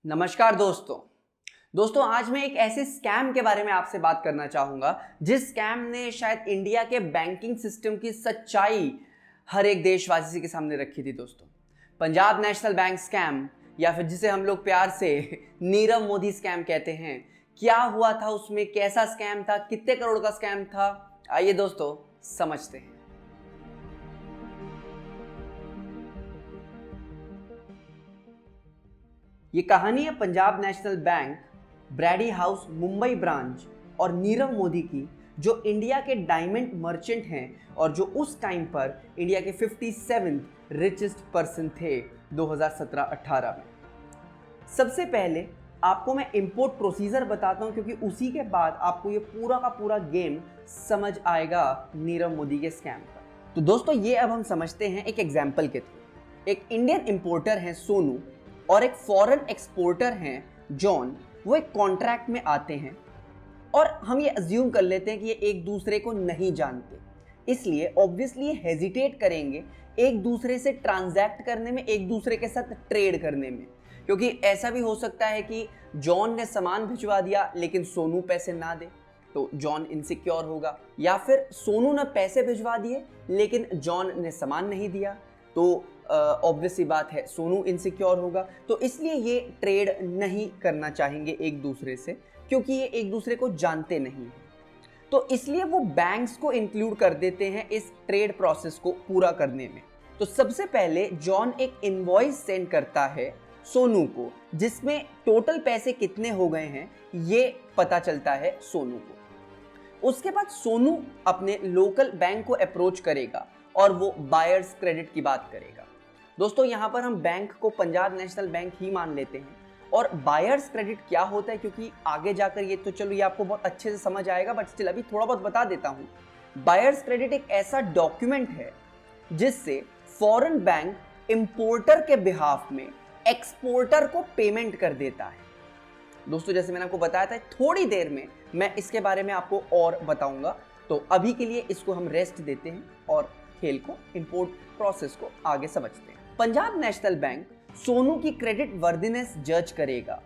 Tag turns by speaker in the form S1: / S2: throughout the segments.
S1: नमस्कार दोस्तों आज मैं एक ऐसे स्कैम के बारे में आपसे बात करना चाहूंगा जिस स्कैम ने शायद इंडिया के बैंकिंग सिस्टम की सच्चाई हर एक देशवासी के सामने रखी थी। दोस्तों, पंजाब नेशनल बैंक स्कैम या फिर जिसे हम लोग प्यार से नीरव मोदी स्कैम कहते हैं, क्या हुआ था उसमें, कैसा स्कैम था, कितने करोड़ का स्कैम था, आइए दोस्तों समझते हैं। ये कहानी है Punjab national bank Brady house Mumbai branch और नीरव मोदी की, जो इंडिया के डायमंड मर्चेंट हैं और जो उस टाइम पर इंडिया के 57th रिचेस्ट पर्सन थे 2017-18 में। सबसे पहले आपको मैं इंपोर्ट प्रोसीजर बताता हूं, क्योंकि उसी के बाद आपको ये पूरा का पूरा गेम समझ आएगा नीरव मोदी के स्कैम पर। तो दोस्तों, ये अब हम समझते हैं एक एग्जाम्पल के थ्रू। एक इंडियन इंपोर्टर है सोनू और एक फॉरेन एक्सपोर्टर हैं जॉन। वो एक कॉन्ट्रैक्ट में आते हैं और हम ये अज्यूम कर लेते हैं कि ये एक दूसरे को नहीं जानते, इसलिए ऑब्वियसली हेजिटेट करेंगे एक दूसरे से ट्रांजैक्ट करने में, एक दूसरे के साथ ट्रेड करने में। क्योंकि ऐसा भी हो सकता है कि जॉन ने सामान भिजवा दिया लेकिन सोनू पैसे ना दे तो जॉन इनसिक्योर होगा, या फिर सोनू ने पैसे भिजवा दिए लेकिन जॉन ने सामान नहीं दिया तो ऑब्वियस सी बात है सोनू इनसिक्योर होगा। तो इसलिए ये ट्रेड नहीं करना चाहेंगे एक दूसरे से, क्योंकि ये एक दूसरे को जानते नहीं हैं। तो इसलिए वो बैंक्स को इंक्लूड कर देते हैं इस ट्रेड प्रोसेस को पूरा करने में। तो सबसे पहले जॉन एक इनवॉइस सेंड करता है सोनू को, जिसमें टोटल पैसे कितने हो गए हैं ये पता चलता है सोनू को। उसके बाद सोनू अपने लोकल बैंक को अप्रोच करेगा और वो बायर्स क्रेडिट की बात करेगा। दोस्तों, यहाँ पर हम बैंक को पंजाब नेशनल बैंक ही मान लेते हैं। और बायर्स क्रेडिट क्या होता है, क्योंकि आगे जाकर ये तो चलो ये आपको बहुत अच्छे से समझ आएगा, बट स्टिल अभी थोड़ा बहुत बता देता हूँ। बायर्स क्रेडिट एक ऐसा डॉक्यूमेंट है जिससे फॉरेन बैंक इंपोर्टर के बिहाफ में एक्सपोर्टर को पेमेंट कर देता है। दोस्तों, जैसे मैंने आपको बताया था, थोड़ी देर में मैं इसके बारे में आपको और बताऊंगा। तो अभी के लिए इसको हम रेस्ट देते हैं और खेल को, इंपोर्ट प्रोसेस को आगे समझते हैं। पंजाब नेशनल बैंक सोनू की क्रेडिट वर्दीनेस जज करेगा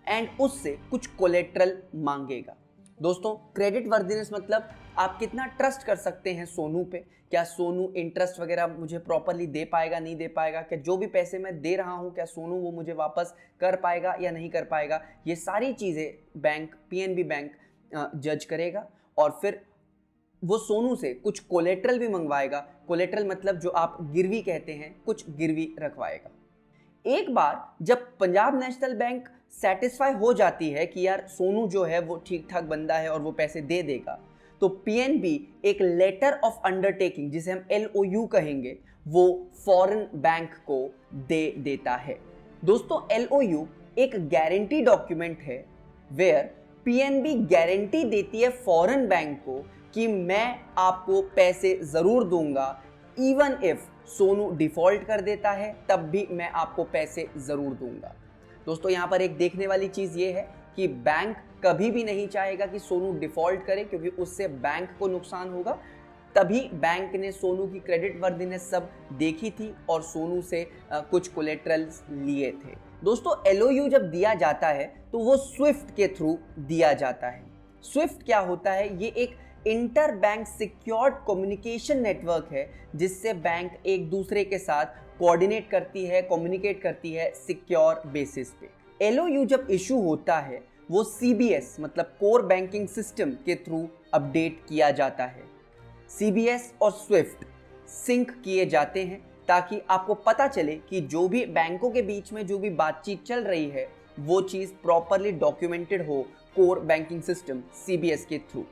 S1: एंड उससे कुछ कोलेट्रल मांगेगा। दोस्तों, क्रेडिट वर्दीनेस मतलब आप कितना ट्रस्ट कर सकते हैं सोनू पे, क्या सोनू इंटरेस्ट वगैरह मुझे प्रॉपरली दे पाएगा, नहीं दे पाएगा, क्या जो भी पैसे मैं दे रहा हूं क्या सोनू वो मुझे वापस कर पाएगा या नहीं कर पाएगा। ये सारी चीज़ें बैंक, पीएनबी बैंक जज करेगा और फिर वो सोनू से कुछ कोलेट्रल भी मंगवाएगा। कोलेट्रल मतलब जो आप गिरवी कहते हैं, कुछ गिरवी रखवाएगा। एक बार जब पंजाब नेशनल बैंक सेटिस्फाई हो जाती है कि यार सोनू जो है वो ठीक ठाक बंदा है और वो पैसे दे देगा, तो पीएनबी एक लेटर ऑफ अंडरटेकिंग, जिसे हम LOU कहेंगे, वो फॉरेन बैंक को दे देता है। दोस्तों, LOU एक गारंटी डॉक्यूमेंट है वेयर पीएनबी गारंटी देती है फॉरेन बैंक को कि मैं आपको पैसे जरूर दूंगा, इवन इफ सोनू डिफॉल्ट कर देता है तब भी मैं आपको पैसे जरूर दूंगा। दोस्तों, यहाँ पर एक देखने वाली चीज ये है कि बैंक कभी भी नहीं चाहेगा कि सोनू डिफॉल्ट करे, क्योंकि उससे बैंक को नुकसान होगा। तभी बैंक ने सोनू की क्रेडिट वर्दीनेस सब देखी थी और सोनू से कुछ कोलेट्रल्स लिए थे। दोस्तों, LOU जब दिया जाता है तो वो स्विफ्ट के थ्रू दिया जाता है। स्विफ्ट क्या होता है? ये एक inter bank secured communication network है जिससे बैंक एक दूसरे के साथ कोऑर्डिनेट करती है, कम्युनिकेट करती है सिक्योर बेसिस पे। LOU जब इशू होता है वो CBS मतलब कोर बैंकिंग सिस्टम के थ्रू अपडेट किया जाता है। CBS और स्विफ्ट सिंक किए जाते हैं ताकि आपको पता चले कि जो भी बैंकों के बीच में जो भी बातचीत चल रही है वो चीज़ प्रॉपरली डॉक्यूमेंटेड हो कोर बैंकिंग सिस्टम CBS के थ्रू।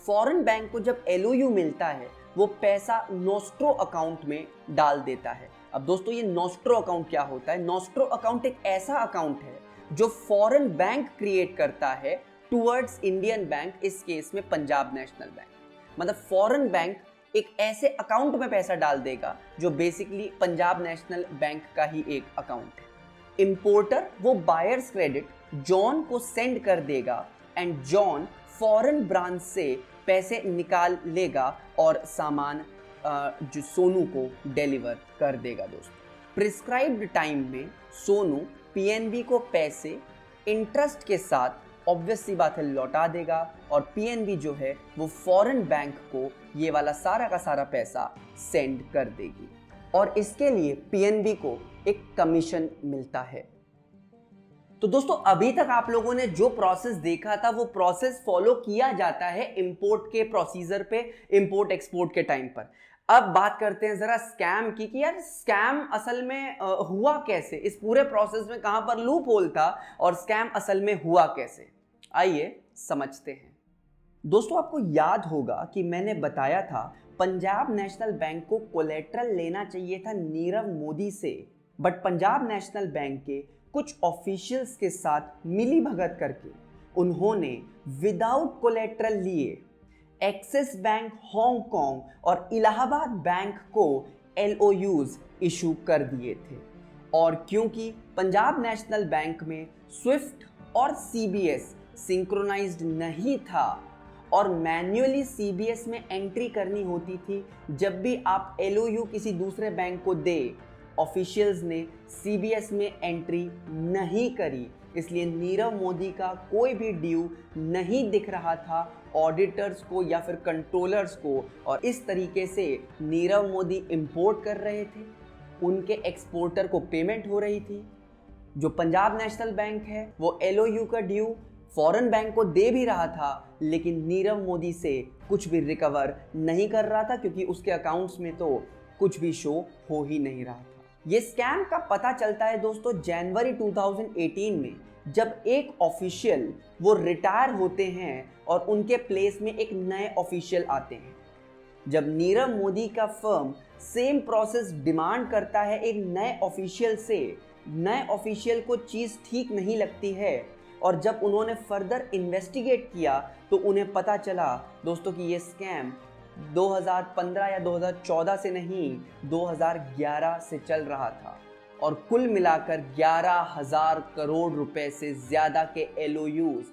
S1: फॉरेन बैंक को जब LOU मिलता है वो पैसा नोस्ट्रो अकाउंट में डाल देता है। अब दोस्तों, ये नोस्ट्रो अकाउंट क्या होता है? नोस्ट्रो अकाउंट एक ऐसा अकाउंट है जो फॉरेन बैंक क्रिएट करता है टुवर्ड्स इंडियन बैंक, इस केस में पंजाब नेशनल बैंक। मतलब फॉरेन बैंक एक ऐसे अकाउंट में पैसा डाल देगा जो बेसिकली पंजाब नेशनल बैंक का ही एक अकाउंट है। इंपोर्टर वो बायर्स क्रेडिट जॉन को सेंड कर देगा एंड जॉन फॉरेन ब्रांच से पैसे निकाल लेगा और सामान जो सोनू को डिलीवर कर देगा। दोस्तों, प्रिस्क्राइब्ड टाइम में सोनू पीएनबी को पैसे इंटरेस्ट के साथ ऑब्वियस सी बात है लौटा देगा और पीएनबी जो है वो फॉरेन बैंक को ये वाला सारा का सारा पैसा सेंड कर देगी और इसके लिए पीएनबी को एक कमीशन मिलता है। तो दोस्तों अभी तक आप लोगों ने जो प्रोसेस देखा था वो प्रोसेस फॉलो किया जाता है इंपोर्ट के प्रोसीजर पे, इंपोर्ट एक्सपोर्ट के टाइम पर। अब बात करते हैं जरा स्कैम की कि यार स्कैम असल में हुआ कैसे, इस पूरे प्रोसेस में कहां पर लूप होल था और स्कैम असल में हुआ कैसे, आइए समझते हैं। दोस्तों आपको याद होगा कि मैंने बताया था पंजाब नेशनल बैंक को कोलेट्रल लेना चाहिए था नीरव मोदी से, बट पंजाब नेशनल बैंक के कुछ ऑफिशियल्स के साथ मिली भगत करके उन्होंने विदाउट कोलेट्रल लिए एक्सिस बैंक हांगकांग और इलाहाबाद बैंक को LOUs इशू कर दिए थे। और क्योंकि पंजाब नेशनल बैंक में स्विफ्ट और CBS सिंक्रोनाइज्ड नहीं था और मैन्युअली CBS में एंट्री करनी होती थी जब भी आप LOU किसी दूसरे बैंक को दे, ऑफिशियल्स ने CBS में एंट्री नहीं करी, इसलिए नीरव मोदी का कोई भी ड्यू नहीं दिख रहा था ऑडिटर्स को या फिर कंट्रोलर्स को। और इस तरीके से नीरव मोदी इंपोर्ट कर रहे थे, उनके एक्सपोर्टर को पेमेंट हो रही थी। जो पंजाब नेशनल बैंक है वो LOU का ड्यू फॉरेन बैंक को दे भी रहा था, लेकिन नीरव मोदी से कुछ भी रिकवर नहीं कर रहा था क्योंकि उसके अकाउंट्स में तो कुछ भी शो हो ही नहीं रहा था। ये स्कैम का पता चलता है दोस्तों जनवरी 2018 में, जब एक ऑफिशियल वो रिटायर होते हैं और उनके प्लेस में एक नए ऑफिशियल आते हैं। जब नीरव मोदी का फर्म सेम प्रोसेस डिमांड करता है एक नए ऑफिशियल से, नए ऑफिशियल को चीज़ ठीक नहीं लगती है और जब उन्होंने फर्दर इन्वेस्टिगेट किया तो उन्हें पता चला दोस्तों कि ये स्कैम 2015 या 2014 से नहीं 2011 से चल रहा था और कुल मिलाकर 11,000 करोड़ रुपए से ज़्यादा के LOUs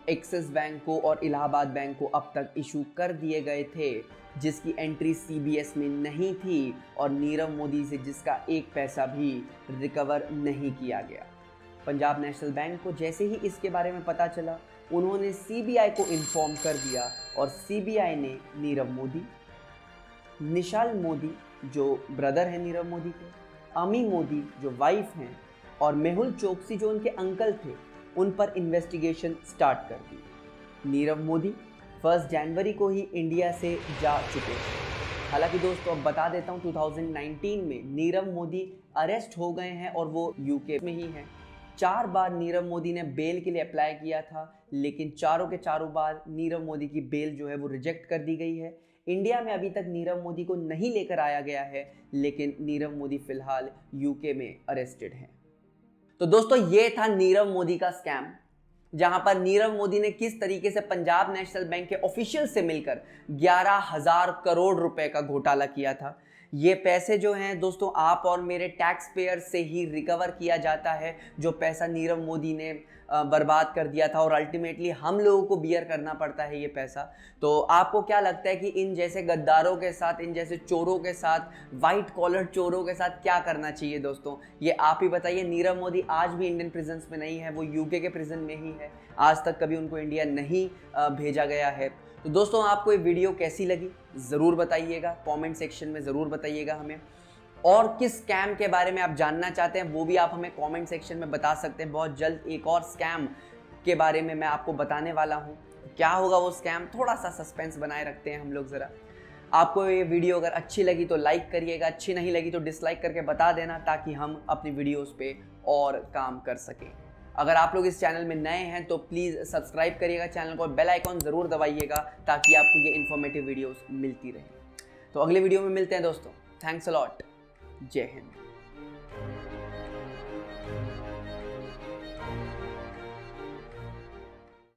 S1: एक्सिस बैंक को और इलाहाबाद बैंक को अब तक इशू कर दिए गए थे, जिसकी एंट्री CBS में नहीं थी और नीरव मोदी से जिसका एक पैसा भी रिकवर नहीं किया गया। पंजाब नेशनल बैंक को जैसे ही इसके बारे में पता चला उन्होंने CBI को इन्फॉर्म कर दिया और CBI ने नीरव मोदी, निशाल मोदी जो ब्रदर है नीरव मोदी के, अमी मोदी जो वाइफ हैं और मेहुल चोकसी जो उनके अंकल थे, उन पर इन्वेस्टिगेशन स्टार्ट कर दी। नीरव मोदी 1 जनवरी को ही इंडिया से जा चुके थे। हालांकि दोस्तों अब बता देता हूँ 2019 में नीरव मोदी अरेस्ट हो गए हैं और वो UK में ही हैं। 4 बार नीरव मोदी ने बेल के लिए अप्लाई किया था, लेकिन चारों के चारों बार नीरव मोदी की बेल जो है वो रिजेक्ट कर दी गई है। इंडिया में अभी तक नीरव मोदी को नहीं लेकर आया गया है, लेकिन नीरव मोदी फिलहाल UK में अरेस्टेड हैं। तो दोस्तों ये था नीरव मोदी का स्कैम, जहां पर नीरव मोदी ने किस तरीके से पंजाब नेशनल बैंक के ऑफिशियल से मिलकर 11,000 करोड़ रुपए का घोटाला किया था। ये पैसे जो हैं दोस्तों आप और मेरे टैक्स पेयर से ही रिकवर किया जाता है, जो पैसा नीरव मोदी ने बर्बाद कर दिया था और अल्टीमेटली हम लोगों को बियर करना पड़ता है ये पैसा। तो आपको क्या लगता है कि इन जैसे गद्दारों के साथ, इन जैसे चोरों के साथ, वाइट कॉलर चोरों के साथ क्या करना चाहिए दोस्तों, ये आप ही बताइए। नीरव मोदी आज भी इंडियन प्रिजन्स में नहीं है, वो UK के प्रिजन में ही है, आज तक कभी उनको इंडिया नहीं भेजा गया है। तो दोस्तों आपको ये वीडियो कैसी लगी ज़रूर बताइएगा, कमेंट सेक्शन में ज़रूर बताइएगा हमें। और किस स्कैम के बारे में आप जानना चाहते हैं वो भी आप हमें कमेंट सेक्शन में बता सकते हैं। बहुत जल्द एक और स्कैम के बारे में मैं आपको बताने वाला हूँ। क्या होगा वो स्कैम, थोड़ा सा सस्पेंस बनाए रखते हैं हम लोग ज़रा। आपको ये वीडियो अगर अच्छी लगी तो लाइक करिएगा, अच्छी नहीं लगी तो डिसलाइक करके बता देना, ताकि हम अपनी वीडियोज़ पे और काम कर सकें। अगर आप लोग इस चैनल में नए हैं तो प्लीज़ सब्सक्राइब करिएगा चैनल को और बेल आइकॉन ज़रूर दबाइएगा, ताकि आपको ये इन्फॉर्मेटिव वीडियोस मिलती रहे। तो अगले वीडियो में मिलते हैं दोस्तों। Thanks a lot. जय हिंद।